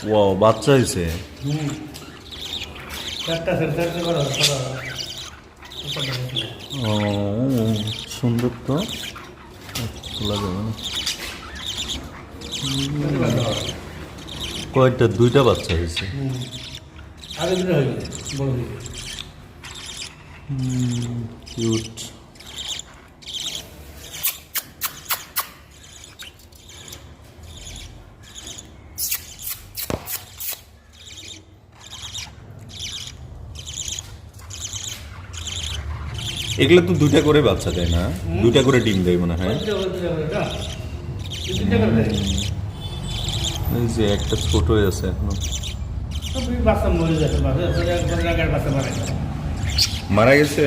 Wow, বাচ্চা হয়েছে। ও, সুন্দর তো। খোলা যাবে না। কয়টা? দুইটা বাচ্চা হয়েছে। কিউট। এগুলো তো দুইটা করে বাচ্চা দেয় না? দুইটা করে ডিম দেয় মনে হয়। এই যে একটা ছোট আছে এখনো। মারা গেছে।